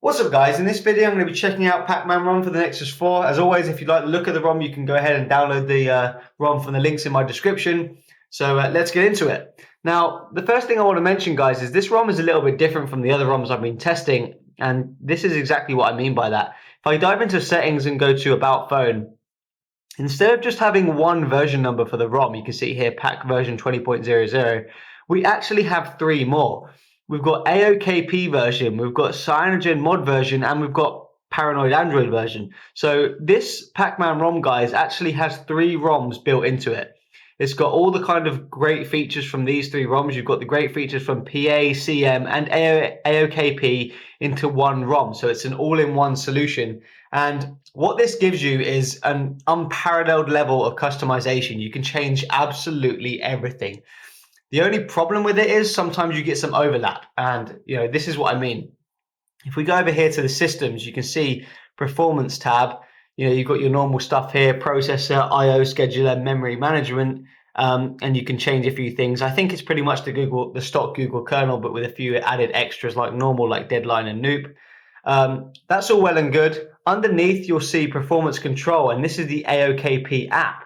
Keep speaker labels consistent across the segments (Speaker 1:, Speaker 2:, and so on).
Speaker 1: What's up guys, in this video I'm going to be checking out PACman Rom for the Nexus 4. As always, if you like the look of the ROM, you can go ahead and download the ROM from the links in my description. So let's get into it. Now, the first thing I want to mention guys is this ROM is a little bit different from the other ROMs I've been testing, and this is exactly what I mean by that. If I dive into settings and go to About Phone, instead of just having one version number for the ROM, you can see here PAC version 20.00, we actually have three more. We've got AOKP version, we've got Cyanogen mod version, and we've got Paranoid Android version. So this PACman ROM, guys, actually has three ROMs built into it. It's got all the kind of great features from these three ROMs. You've got the great features from PA, CM, and AOKP into one ROM. So it's an all-in-one solution. And what this gives you is an unparalleled level of customization. You can change absolutely everything. The only problem with it is sometimes you get some overlap, and this is what I mean. If we go over here to the systems, you can see performance tab. You've got your normal stuff here: processor, IO scheduler, memory management, and you can change a few things. I think it's pretty much the stock Google kernel, but with a few added extras like normal, like deadline and Noop. That's all well and good. Underneath, you'll see performance control, and this is the AOKP app.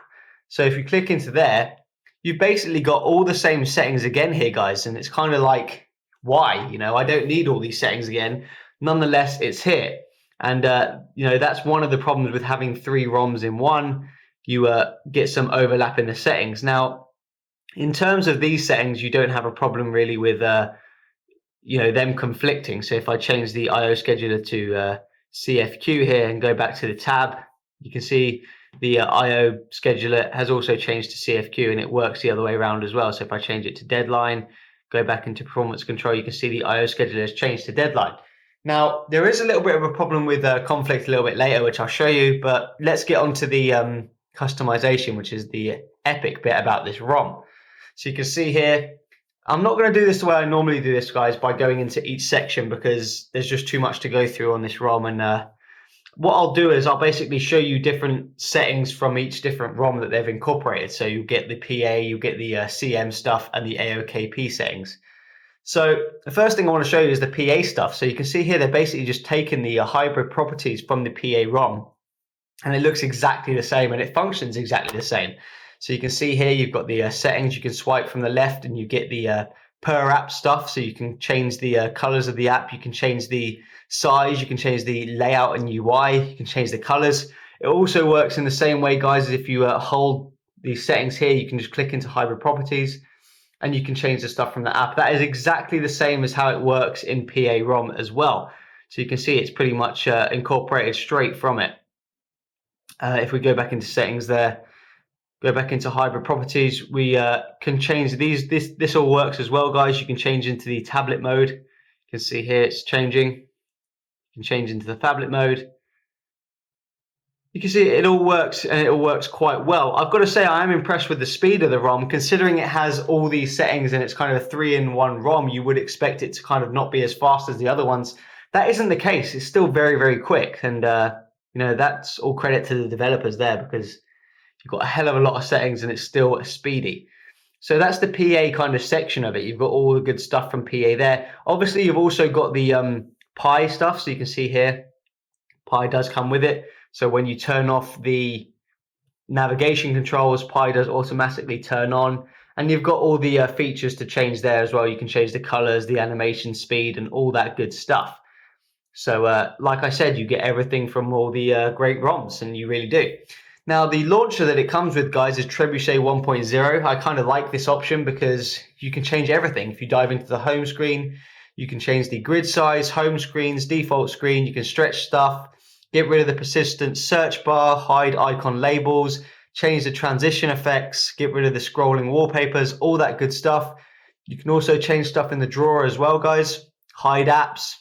Speaker 1: So if you click into there, you've basically got all the same settings again here, guys, and it's kind of like, why? I don't need all these settings again. Nonetheless, it's here. And that's one of the problems with having three ROMs in one. You get some overlap in the settings. Now, in terms of these settings, you don't have a problem really with them conflicting. So if I change the IO scheduler to CFQ here and go back to the tab, you can see the IO scheduler has also changed to CFQ, and it works the other way around as well. So if I change it to deadline, go back into performance control, you can see the IO scheduler has changed to deadline. Now, there is a little bit of a problem with conflict a little bit later, which I'll show you, but let's get on to the customization, which is the epic bit about this ROM. So you can see here, I'm not going to do this the way I normally do this, guys, by going into each section, because there's just too much to go through on this ROM. And what I'll do is I'll basically show you different settings from each different ROM that they've incorporated. So you get the PA, you get the CM stuff, and the AOKP settings. So the first thing I want to show you is the PA stuff. So you can see here they're basically just taken the hybrid properties from the PA ROM, and it looks exactly the same, and it functions exactly the same. So you can see here you've got the settings. You can swipe from the left and you get the per app stuff. So you can change the colors of the app. You can change the size. You can change the layout and UI. You can change the colors. It also works in the same way, guys, as if you hold these settings here, you can just click into hybrid properties and you can change the stuff from the app. That is exactly the same as how it works in PA ROM as well. So you can see it's pretty much incorporated straight from it. If we go back into settings there, go back into hybrid properties, we can change these. This all works as well, guys. You can change into the tablet mode. You can see here it's changing. You can change into the tablet mode. You can see it all works, and it all works quite well. I've got to say I am impressed with the speed of the ROM, considering it has all these settings and it's kind of a 3-in-1 ROM. You would expect it to kind of not be as fast as the other ones. That isn't the case. It's still very, very quick, and that's all credit to the developers there, because you've got a hell of a lot of settings and it's still speedy. So that's the PA kind of section of it. You've got all the good stuff from PA there. Obviously, you've also got the Pi stuff. So you can see here, Pi does come with it. So when you turn off the navigation controls, Pi does automatically turn on. And you've got all the features to change there as well. You can change the colors, the animation speed, and all that good stuff. So like I said, you get everything from all the great ROMs, and you really do. Now, the launcher that it comes with, guys, is Trebuchet 1.0. I kind of like this option because you can change everything. If you dive into the home screen, you can change the grid size, home screens, default screen. You can stretch stuff, get rid of the persistent search bar, hide icon labels, change the transition effects, get rid of the scrolling wallpapers, all that good stuff. You can also change stuff in the drawer as well, guys. Hide apps.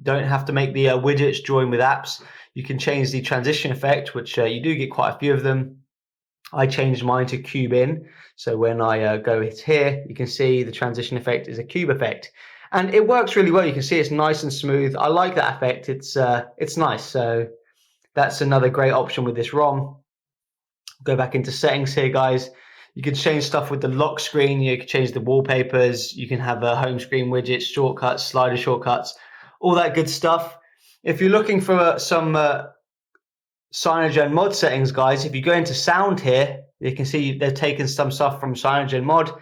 Speaker 1: Don't have to make the widgets join with apps. You can change the transition effect, which you do get quite a few of them. I changed mine to cube in. So when I go here, you can see the transition effect is a cube effect. And it works really well. You can see it's nice and smooth. I like that effect. It's nice. So that's another great option with this ROM. Go back into settings here, guys. You can change stuff with the lock screen. You can change the wallpapers. You can have home screen widgets, shortcuts, slider shortcuts, all that good stuff. If you're looking for some Cyanogen mod settings, guys, if you go into sound here, you can see they've taken some stuff from Cyanogen mod,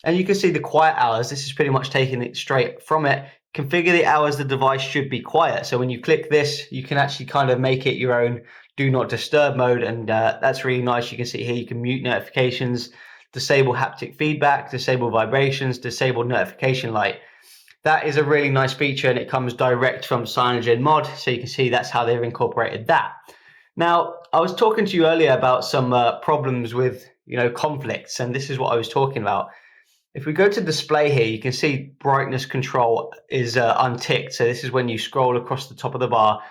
Speaker 1: and you can see the quiet hours. This is pretty much taking it straight from it. Configure the hours the device should be quiet. So when you click this, you can actually kind of make it your own do not disturb mode, and that's really nice. You can see here you can mute notifications, disable haptic feedback, disable vibrations, disable notification light. That is a really nice feature, and it comes direct from Cyanogen mod, so you can see that's how they've incorporated that. Now, I was talking to you earlier about some problems with conflicts, and this is what I was talking about. If we go to display here, you can see brightness control is unticked. So this is when you scroll across the top of the bar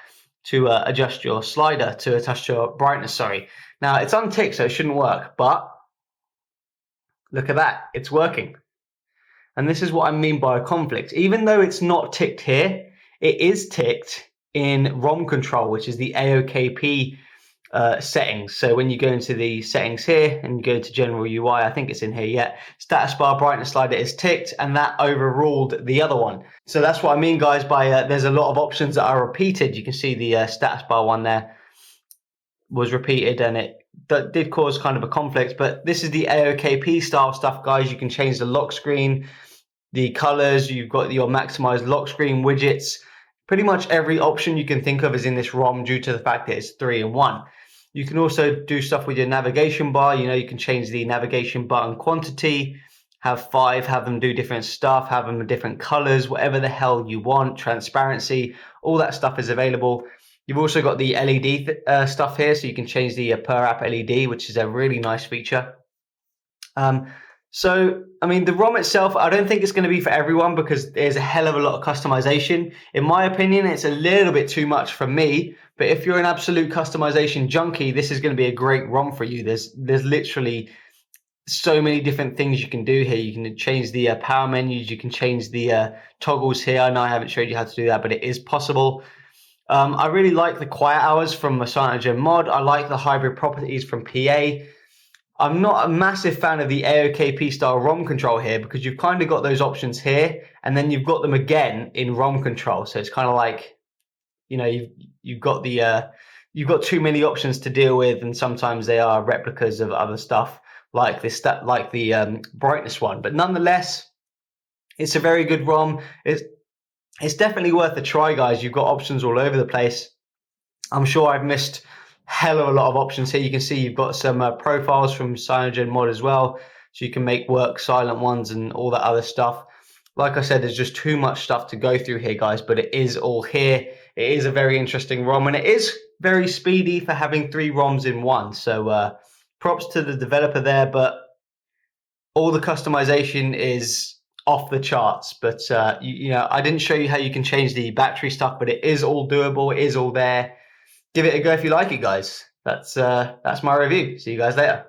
Speaker 1: to adjust your slider, to adjust your brightness, sorry. Now, it's unticked, so it shouldn't work, but look at that, it's working. And this is what I mean by a conflict. Even though it's not ticked here, it is ticked in ROM control, which is the AOKP settings. So when you go into the settings here and you go to general UI, I think it's in here yet, status bar brightness slider is ticked, and that overruled the other one. So that's what I mean, guys, by there's a lot of options that are repeated. You can see the status bar one there was repeated, and it did cause kind of a conflict, but this is the AOKP style stuff, guys. You can change the lock screen, the colors, you've got your maximized lock screen widgets. Pretty much every option you can think of is in this ROM due to the fact that it's 3-in-1. You can also do stuff with your navigation bar. You can change the navigation button quantity, have 5, have them do different stuff, have them in different colors, whatever the hell you want, transparency, all that stuff is available. You've also got the LED stuff here, so you can change the per app LED, which is a really nice feature. So, I mean, the ROM itself, I don't think it's going to be for everyone because there's a hell of a lot of customization. In my opinion, it's a little bit too much for me, but if you're an absolute customization junkie, this is going to be a great ROM for you. There's literally so many different things you can do here. You can change the power menus, you can change the toggles here. I know I haven't showed you how to do that, but it is possible. I really like the quiet hours from Cyanogen mod. I like the hybrid properties from PA. I'm not a massive fan of the AOKP style ROM control here because you've kind of got those options here and then you've got them again in ROM control. So it's kind of like, you've got too many options to deal with, and sometimes they are replicas of other stuff like the brightness one. But nonetheless, it's a very good ROM. It's definitely worth a try, guys. You've got options all over the place. I'm sure I've missed hell of a lot of options here. You can see you've got some profiles from Cyanogen mod as well, so you can make work silent ones and all that other stuff. Like I said, there's just too much stuff to go through here, guys, but it is all here. It is a very interesting ROM, and it is very speedy for having 3 ROMs in one. So props to the developer there, but all the customization is off the charts. But I didn't show you how you can change the battery stuff, but it is all doable. It is all there. Give it a go if you like it, guys. That's my review. See you guys later.